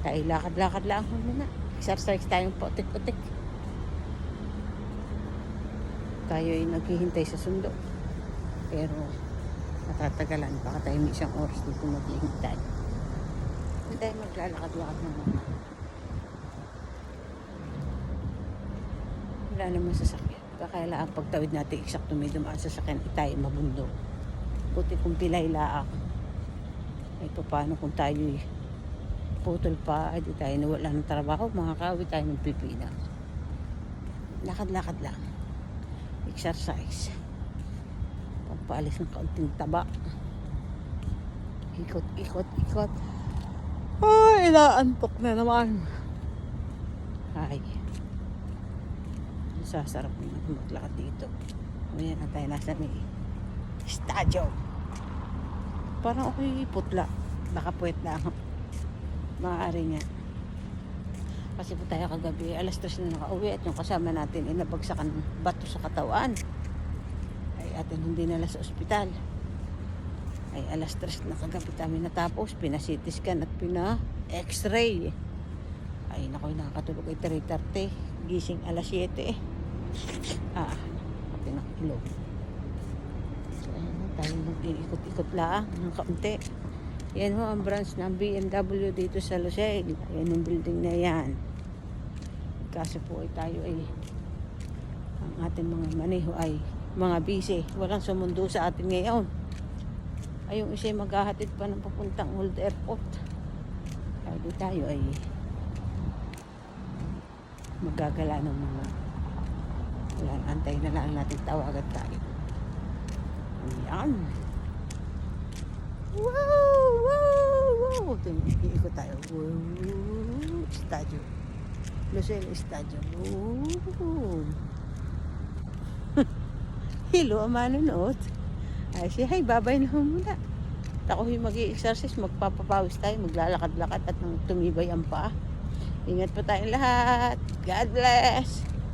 Tayo lakad-lakad lang muna. Exercise tayong putik-putik. Tayo ay naghihintay sa sundo. Pero matatagalan. Baka tayo may isang oras dito maghihintay. Hindi tayo maglalakad-lakad na muna. Wala naman sasakyan. Kailangan pagtawid natin eksakto may dumaan sa sasakyan, tayo mabundok. Buti kung pilay laak. Ay paano kung tayo putol pa, di tayo nawala ng trabaho, makakawi tayo ng Pilipinas. Lakad-lakad lang. Exercise. Pampaalis ng kaunting taba. Ikot. Ay, inaantok na naman. Ay. Sasarap naman maglakad dito. Ngayon na tayo nasa may stadium. Parang okay putla. Baka puwet na ako. Maaari nga. Kasi po tayo kagabi, alas 3 na nakauwi at yung kasama natin ay nabagsakan bato sa katawan. Ay atin hindi nala sa ospital. Ay alas 3 na kagabi kami natapos. Pina-CT scan at pina-x-ray. Ay nakoy nakakatulog ay 3:30. Gising alas 7 eh. Pati nakilog. So ayan na, tayo mag-iikot-ikot lang ng kaunti. Yan ho ang branch ng BMW dito sa Lucelle. Ayan yung building na yan. Kasi po ay tayo ay ang ating mga maneho ay mga busy. Walang sumundo sa atin ngayon. Ay yung isa maghahatid pa ng papuntang Old Airport. Kaya di tayo ay magagala ng mga wala, antay na lang natin tawagan tayo. Ayan. Wow! Tingin ko tayo. Wow! Stadium. Lucelle Stadium. Wow! Hello, manonood. Ay, say hi, babay na muna. Ako yung mag-i-exercise, magpapapawis tayo, maglalakad-lakad at nang tumibay ang paa. Ingat po tayong lahat. God bless!